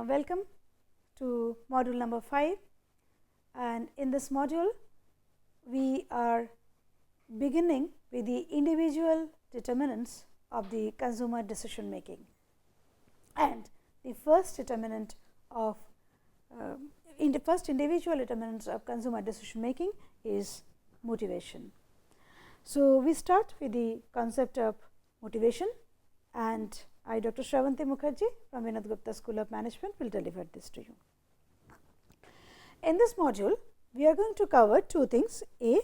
Welcome to module number 5, and in this module we are beginning with the individual determinants of the consumer decision making, and the first determinant of first individual determinants of consumer decision making is motivation. So, we start with the concept of motivation, and I, Dr. Shravanti Mukherjee from Vinod Gupta School of Management, will deliver this to you. In this module, we are going to cover two things: A,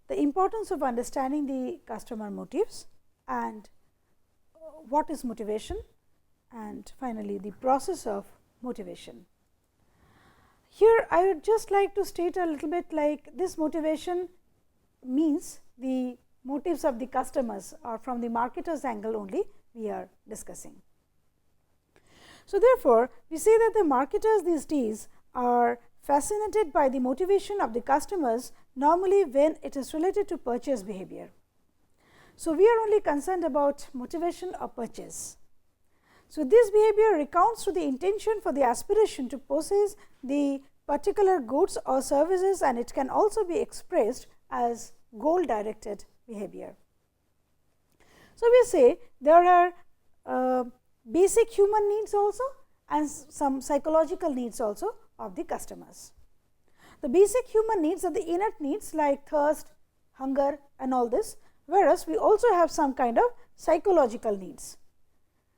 the importance of understanding the customer motives, and what is motivation, and finally, the process of motivation. Here, I would just like to state a little bit like this: motivation means the motives of the customers, or from the marketer's angle only we are discussing. So, therefore, we say that the marketers these days are fascinated by the motivation of the customers, normally when it is related to purchase behavior. So, we are only concerned about motivation of purchase. So, this behavior recounts to the intention for the aspiration to possess the particular goods or services, and it can also be expressed as goal directed behavior. So, we say there are basic human needs also and some psychological needs also of the customers. The basic human needs are the innate needs like thirst, hunger and all this, whereas we also have some kind of psychological needs.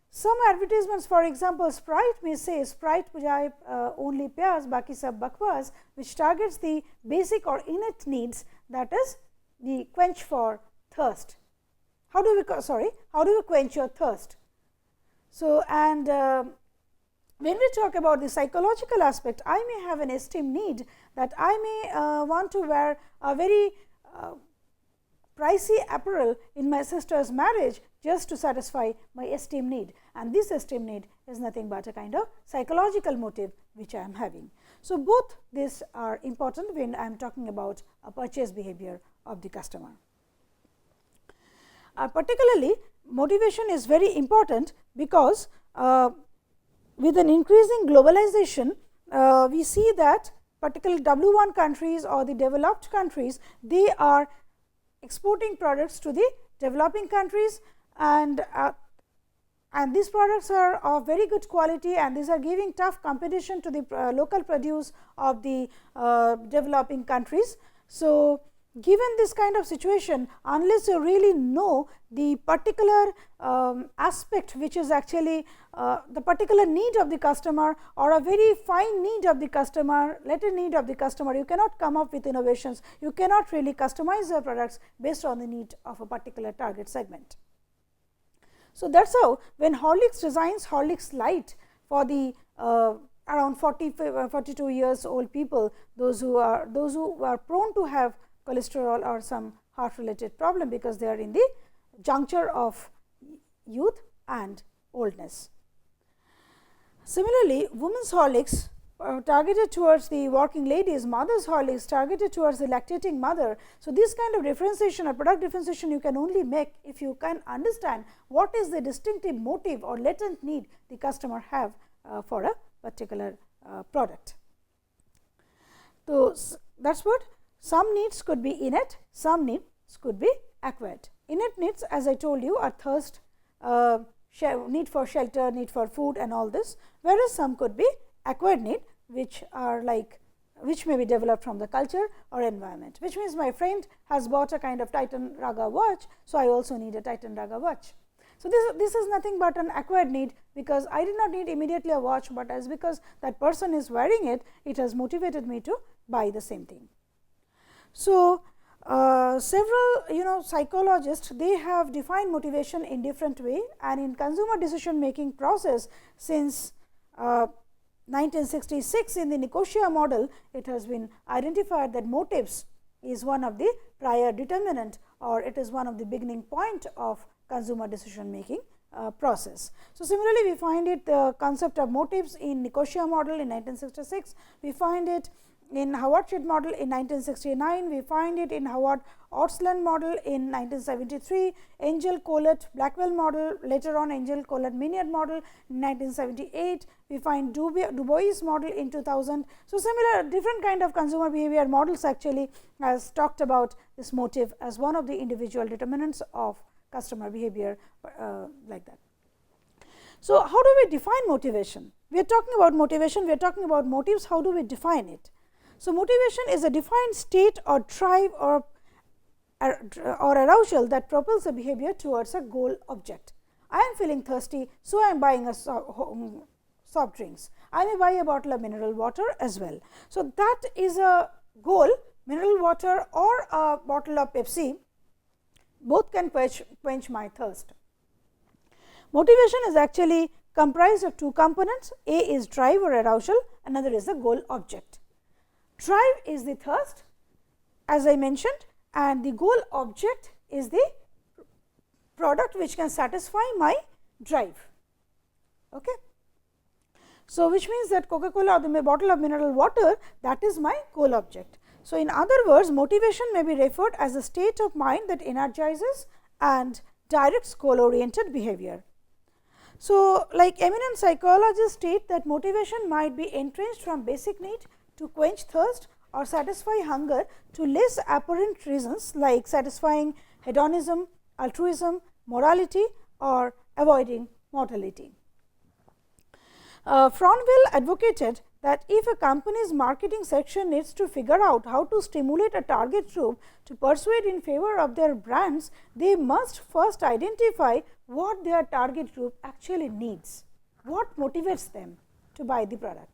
Some advertisements, for example, Sprite may say Sprite mujhe only pyaz baki sab bakwas, which targets the basic or innate needs, that is the quench for thirst. How do we quench your thirst? So, and when we talk about the psychological aspect, I may have an esteem need that I may want to wear a very pricey apparel in my sister's marriage just to satisfy my esteem need, and this esteem need is nothing but a kind of psychological motive which I am having. So, both these are important when I am talking about a purchase behavior of the customer. Particularly, motivation is very important because with an increasing globalization, we see that particularly W1 countries or the developed countries, they are exporting products to the developing countries, and these products are of very good quality, and these are giving tough competition to the local produce of the developing countries. So, given this kind of situation, unless you really know the particular aspect which is actually the particular need of the customer, or a very fine need of the customer, latent need of the customer, you cannot come up with innovations, you cannot really customize your products based on the need of a particular target segment. So, that is how when Horlicks designs Horlicks Light for the around 42 years old people, those who are prone to have cholesterol or some heart related problem, because they are in the juncture of youth and oldness. Similarly, women's Horlicks targeted towards the working ladies, mothers Horlicks targeted towards the lactating mother. So, this kind of differentiation or product differentiation you can only make if you can understand what is the distinctive motive or latent need the customer have for a particular product. So, that is what some needs could be innate, some needs could be acquired. Innate needs, as I told you, are thirst, need for shelter, need for food and all this, whereas some could be acquired need, which are like, which may be developed from the culture or environment, which means my friend has bought a kind of Titan Raga watch, so I also need a Titan Raga watch. So, this is nothing but an acquired need, because I did not need immediately a watch, but as because that person is wearing it, it has motivated me to buy the same thing. So, several psychologists, they have defined motivation in different way, and in consumer decision making process since 1966 in the Nicosia model, it has been identified that motives is one of the prior determinant, or it is one of the beginning point of consumer decision making process. So, similarly, we find it the concept of motives in Nicosia model in 1966, we find it in Howard-Schmidt model in 1969, we find it in Howard-Ortsland model in 1973, Angel-Collett-Blackwell model, later on Angel-Collett-Minier model in 1978, we find Du Bois model in 2000. So, similar different kind of consumer behavior models actually has talked about this motive as one of the individual determinants of customer behavior like that. So, how do we define motivation? We are talking about motivation, we are talking about motives, how do we define it? So, motivation is a defined state or drive or arousal that propels a behavior towards a goal object. I am feeling thirsty, so I am buying a soft drinks. I may buy a bottle of mineral water as well. So, that is a goal, mineral water or a bottle of Pepsi, both can quench my thirst. Motivation is actually comprised of two components, A is drive or arousal, another is the goal object. Drive is the thirst as I mentioned, and the goal object is the product which can satisfy my drive. Okay. So, which means that Coca-Cola or the bottle of mineral water, that is my goal object. So, in other words, motivation may be referred as a state of mind that energizes and directs goal oriented behavior. So, like eminent psychologists state that motivation might be entrenched from basic need to quench thirst or satisfy hunger to less apparent reasons like satisfying hedonism, altruism, morality or avoiding mortality. Fronwell advocated that if a company's marketing section needs to figure out how to stimulate a target group to persuade in favor of their brands, they must first identify what their target group actually needs, what motivates them to buy the product.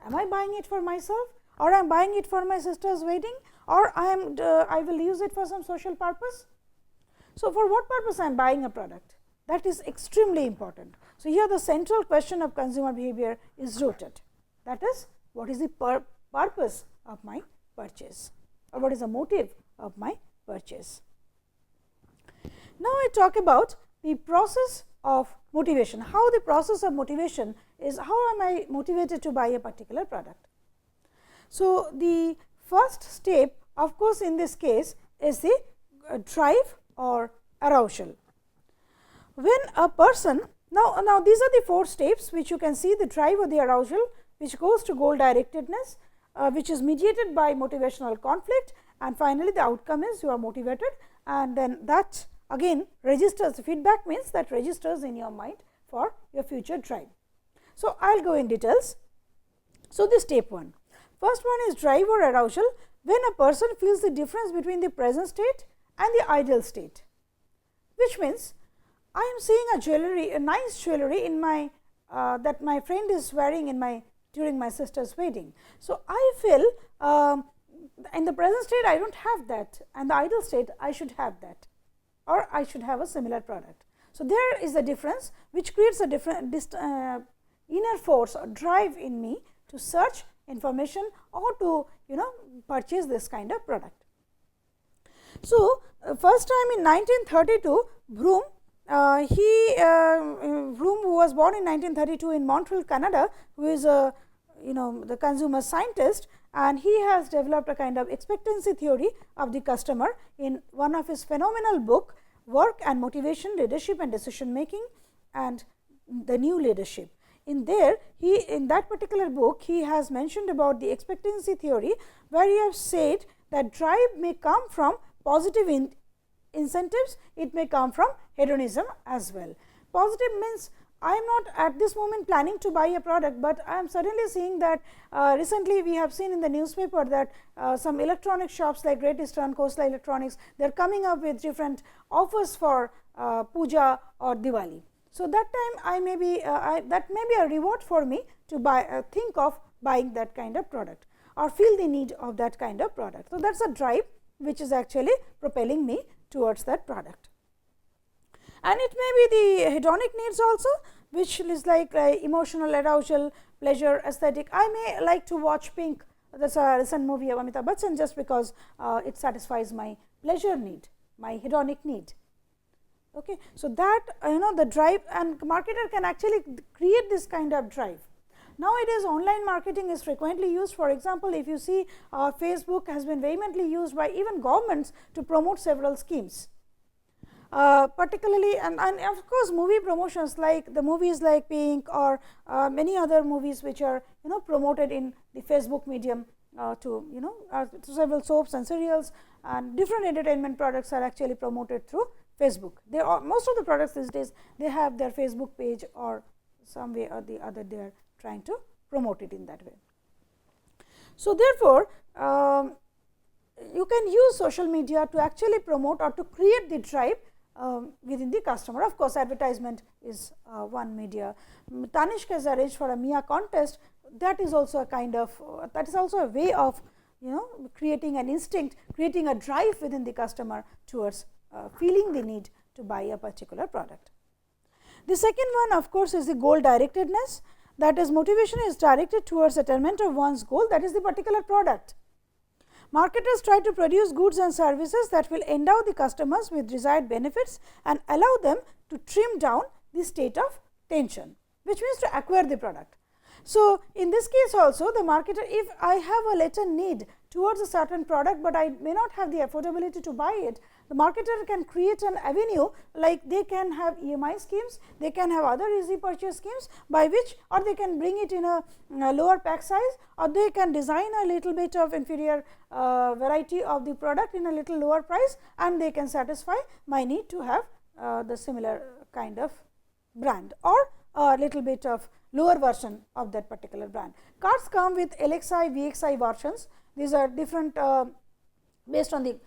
Am I buying it for myself, or I am buying it for my sister's wedding, or I will use it for some social purpose? So, for what purpose I am buying a product? That is extremely important. So, here the central question of consumer behavior is rooted, that is what is the purpose of my purchase, or what is the motive of my purchase. Now, I talk about the process of motivation, how the process of motivation is, how am I motivated to buy a particular product. So, the first step of course, in this case is the drive or arousal. When a person, now these are the 4 steps which you can see, the drive or the arousal which goes to goal directedness, which is mediated by motivational conflict, and finally, the outcome is you are motivated, and then that again registers, feedback means that registers in your mind for your future drive. So, I will go in details. So, the step 1, first one is drive or arousal, when a person feels the difference between the present state and the ideal state, which means I am seeing a nice jewelry in my that my friend is wearing during my sister's wedding. So, I feel in the present state I do not have that, and the ideal state I should have that, or I should have a similar product. So, there is a difference which creates a different inner force or drive in me to search information or to purchase this kind of product. So, first time in 1932, Vroom, who was born in 1932 in Montreal, Canada, who is a the consumer scientist, and he has developed a kind of expectancy theory of the customer in one of his phenomenal book, Work and Motivation, Leadership and Decision Making and the New Leadership. In that particular book, he has mentioned about the expectancy theory, where he has said that drive may come from positive incentives, it may come from hedonism as well. Positive means I am not at this moment planning to buy a product, but I am suddenly seeing that recently we have seen in the newspaper that some electronic shops like Great Eastern, Khosla Electronics, they are coming up with different offers for puja or Diwali. So, that time I may be that may be a reward for me to buy think of buying that kind of product or feel the need of that kind of product. So, that is a drive which is actually propelling me towards that product. And it may be the hedonic needs also, which is like emotional arousal, pleasure, aesthetic. I may like to watch Pink, that is a recent movie of Amitabh Bachchan, just because it satisfies my pleasure need, my hedonic need. Okay. So, that the drive, and marketer can actually create this kind of drive. Nowadays, online marketing is frequently used. For example, if you see Facebook has been vehemently used by even governments to promote several schemes. Particularly and of course, movie promotions like the movies like Pink or many other movies which are promoted in the Facebook medium to several soaps and serials, and different entertainment products are actually promoted through Facebook. They are most of the products these days, they have their Facebook page, or some way or the other they are trying to promote it in that way. So, therefore, you can use social media to actually promote or to create the drive within the customer. Of course, advertisement is one media. Tanishq has arranged for a Mia contest. That is also a kind of that is also a way of creating an instinct, creating a drive within the customer towards feeling the need to buy a particular product. The second one, of course, is the goal directedness. That is, motivation is directed towards attainment of one's goal, that is the particular product. Marketers try to produce goods and services that will endow the customers with desired benefits and allow them to trim down the state of tension, which means to acquire the product. So, in this case also, the marketer, if I have a latent need towards a certain product, but I may not have the affordability to buy it, the marketer can create an avenue, like they can have EMI schemes, they can have other easy purchase schemes by which, or they can bring it in a lower pack size, or they can design a little bit of inferior variety of the product in a little lower price, and they can satisfy my need to have the similar kind of brand or a little bit of lower version of that particular brand. Cards come with LXI, VXI versions. These are different based on the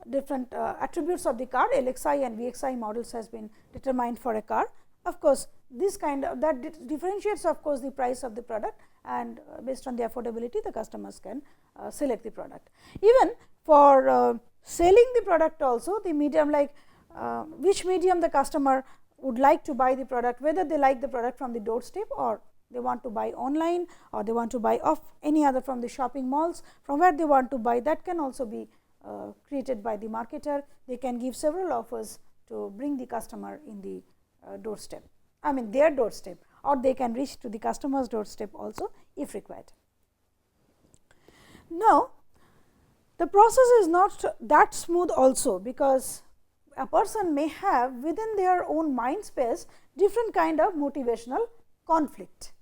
different attributes of the card. LXI and VXI models has been determined for a card. Of course, this kind of that differentiates of course the price of the product, and based on the affordability the customers can select the product. Even for selling the product also, the medium, like which medium the customer would like to buy the product, whether they like the product from the doorstep, or they want to buy online, or they want to buy off any other from the shopping malls, from where they want to buy, that can also be created by the marketer. They can give several offers to bring the customer in the doorstep, I mean their doorstep, or they can reach to the customer's doorstep also if required. Now, the process is not that smooth also, because a person may have within their own mind space different kind of motivational conflict.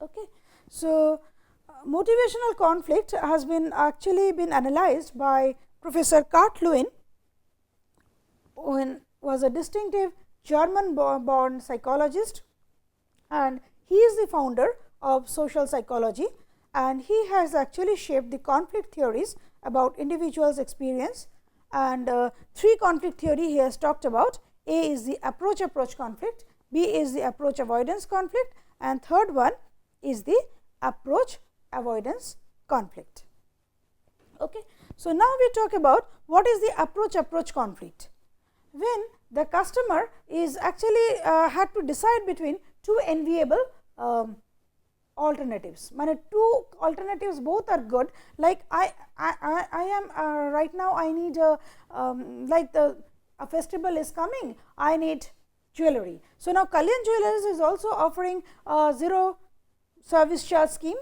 Okay. So, motivational conflict has been actually been analyzed by Professor Kurt Lewin, who was a distinctive German born psychologist, and he is the founder of social psychology, and he has actually shaped the conflict theories about individuals' experience. And three conflict theory he has talked about. A is the approach conflict, B is the approach avoidance conflict, and third one is the approach avoidance conflict. Okay. So, now we talk about what is the approach conflict. When the customer is actually had to decide between two enviable alternatives. Two alternatives both are good, like I am right now I need a like a festival is coming, I need jewelry. So, now Kalyan Jewellers is also offering a 0 service charge scheme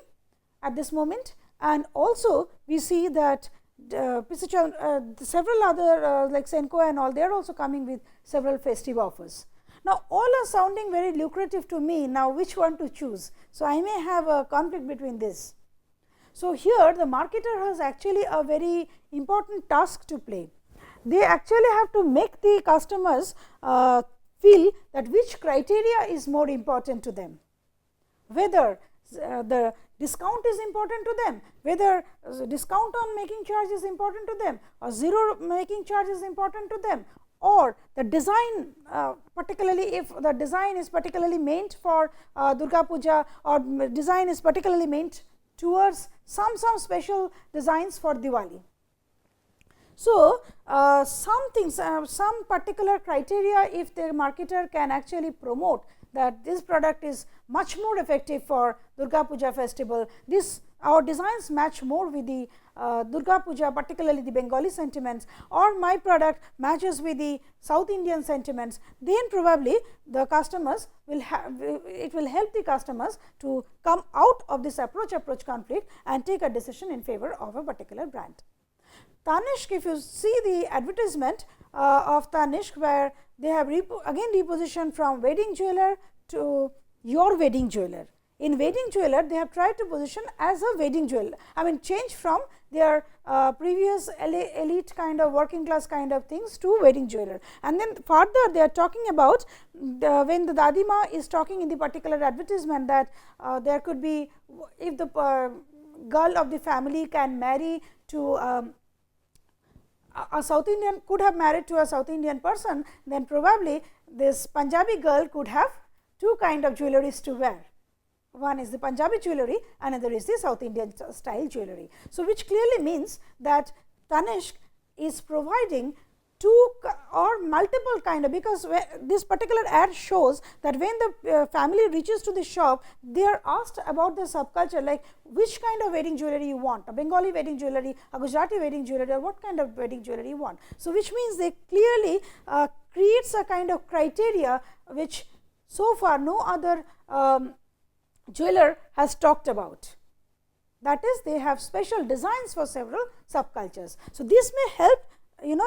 at this moment, and also we see that several other like Senko and all, they are also coming with several festive offers. Now, all are sounding very lucrative to me. Now, which one to choose? So, I may have a conflict between this. So, here the marketer has actually a very important task to play. They actually have to make the customers feel that which criteria is more important to them, whether the discount is important to them, whether discount on making charge is important to them, or 0 making charge is important to them, or the design, particularly if the design is particularly meant for Durga Puja, or design is particularly meant towards some special designs for Diwali. So, some things, some particular criteria, if the marketer can actually promote that this product is much more effective for Durga Puja festival, this our designs match more with the Durga Puja, particularly the Bengali sentiments, or my product matches with the South Indian sentiments, then probably the customers will have, it will help the customers to come out of this approach conflict and take a decision in favor of a particular brand. Tanishq, if you see the advertisement of Tanishq, where they have again repositioned from wedding jeweler to your wedding jeweler. In wedding jeweler, they have tried to position as a wedding jeweler. I mean, change from their previous elite kind of working class kind of things to wedding jeweler. And then further, they are talking about when the Dadima is talking in the particular advertisement, that there could be, if the girl of the family can marry to a South Indian, could have married to a South Indian person, then probably this Punjabi girl could have two kind of jewelries to wear. One is the Punjabi jewelry, another is the South Indian style jewelry. So, which clearly means that Tanishq is providing two or multiple kind of, because this particular ad shows that when the family reaches to the shop, they are asked about the subculture, like which kind of wedding jewelry you want, a Bengali wedding jewelry, a Gujarati wedding jewelry, or what kind of wedding jewelry you want. So, which means they clearly creates a kind of criteria which so far no other jeweler has talked about. That is, they have special designs for several subcultures. So, this may help,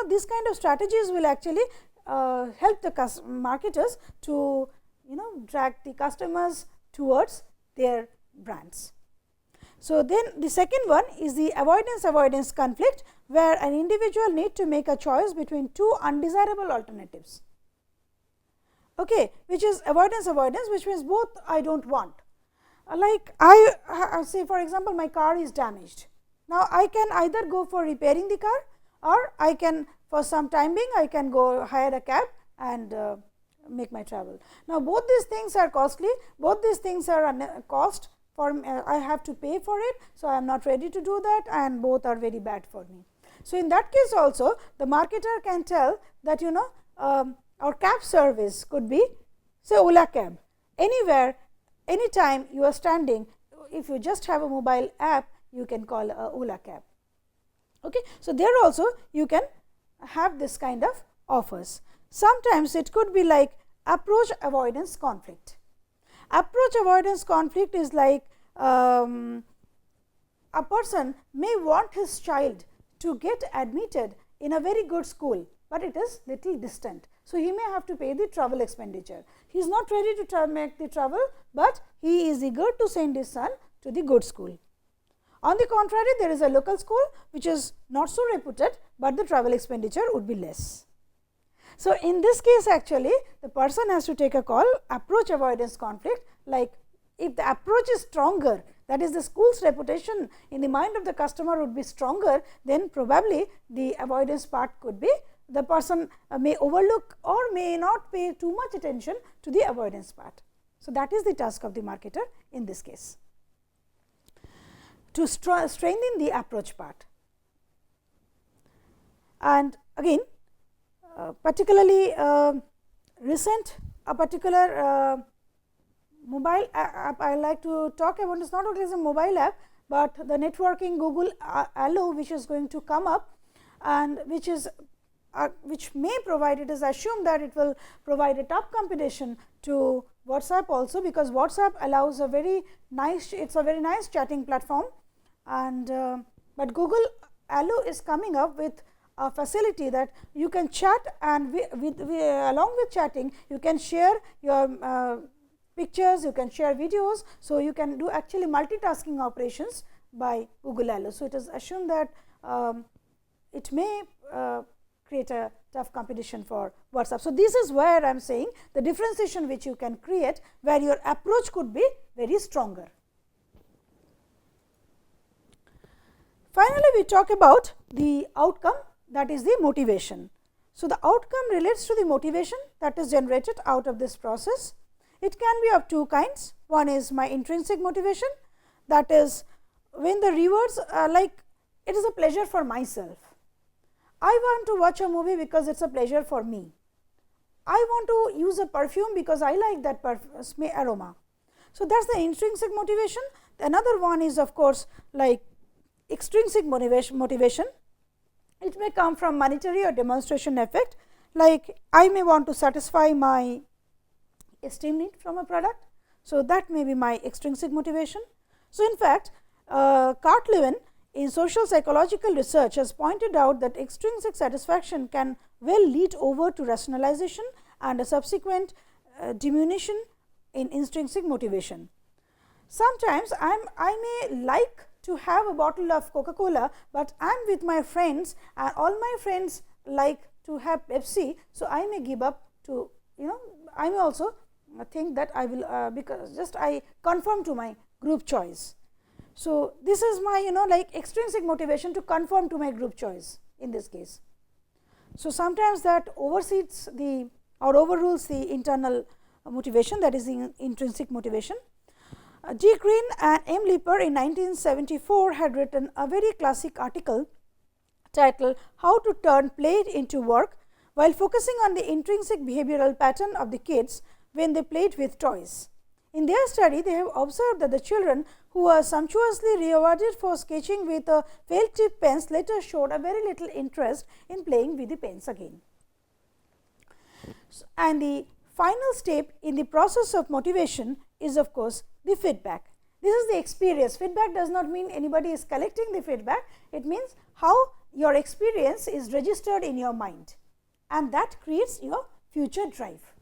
this kind of strategies will actually help the marketers to drag the customers towards their brands. So, then the second one is the avoidance conflict, where an individual need to make a choice between two undesirable alternatives. Okay, which is avoidance, which means both I do not want. Like I say, for example, my car is damaged. Now, I can either go for repairing the car, or I can, for some time being, I can go hire a cab and make my travel. Now, both these things are costly, both these things are cost for I have to pay for it. So, I am not ready to do that, and both are very bad for me. So, in that case also, the marketer can tell that our cab service could be, say, Ola cab. Anywhere, anytime you are standing, if you just have a mobile app, you can call a Ola cab. Okay. So, there also you can have this kind of offers. Sometimes it could be like approach avoidance conflict. Approach avoidance conflict is like a person may want his child to get admitted in a very good school, but it is little distant. So, he may have to pay the travel expenditure. He is not ready to make the travel, but he is eager to send his son to the good school. On the contrary, there is a local school which is not so reputed, but the travel expenditure would be less. So, in this case actually the person has to take a call, approach avoidance conflict, like if the approach is stronger, that is the school's reputation in the mind of the customer would be stronger, then probably the avoidance part could be, the person may overlook or may not pay too much attention to the avoidance part. So, that is the task of the marketer in this case, to strengthen the approach part. And again, particularly recent, a particular mobile app I like to talk about is not only as a mobile app, but the networking Google Allo, which is going to come up, and which is which may provide, it is assumed that it will provide a tough competition to WhatsApp also, because WhatsApp allows a very nice, it is a very nice chatting platform, and but Google Allo is coming up with a facility that you can chat, and along with chatting you can share your pictures, you can share videos. So, you can do actually multitasking operations by Google Allo. So, it is assumed that it may create a tough competition for WhatsApp. So, this is where I am saying the differentiation which you can create, where your approach could be very stronger. Finally, we talk about the outcome, that is the motivation. So, the outcome relates to the motivation that is generated out of this process. It can be of two kinds. One is my intrinsic motivation, that is when the rewards like it is a pleasure for myself. I want to watch a movie because it is a pleasure for me. I want to use a perfume because I like that aroma. So, that is the intrinsic motivation. Another one is of course like extrinsic motivation. It may come from monetary or demonstration effect, like I may want to satisfy my esteem need from a product. So, that may be my extrinsic motivation. So, in fact, Carl Lewin in social psychological research has pointed out that extrinsic satisfaction can well lead over to rationalization and a subsequent diminution in intrinsic motivation. Sometimes I may like to have a bottle of Coca-Cola, but I am with my friends and all my friends like to have Pepsi. So, I may give up to, I may also think that I will because just I conform to my group choice. So, this is my like extrinsic motivation to conform to my group choice in this case. So, sometimes that oversees the or overrules the internal motivation, that is the intrinsic motivation. G. Green and M. Lipper in 1974 had written a very classic article titled How to Turn Play into Work, while focusing on the intrinsic behavioral pattern of the kids when they played with toys. In their study, they have observed that the children who were sumptuously rewarded for sketching with a felt tip pens later showed a very little interest in playing with the pens again. And the final step in the process of motivation is, of course, the feedback. This is the experience. Feedback does not mean anybody is collecting the feedback. It means how your experience is registered in your mind, and that creates your future drive.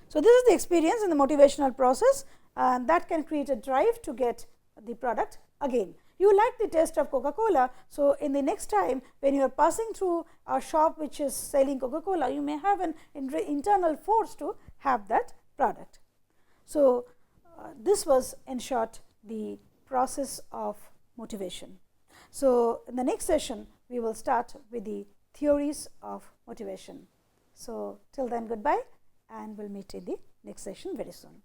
So, this is the experience in the motivational process, and that can create a drive to get the product again. You like the taste of Coca-Cola. So, in the next time when you are passing through a shop which is selling Coca-Cola, you may have an internal force to have that product. So, this was in short the process of motivation. So, in the next session we will start with the theories of motivation. So, till then goodbye, and we will meet in the next session very soon.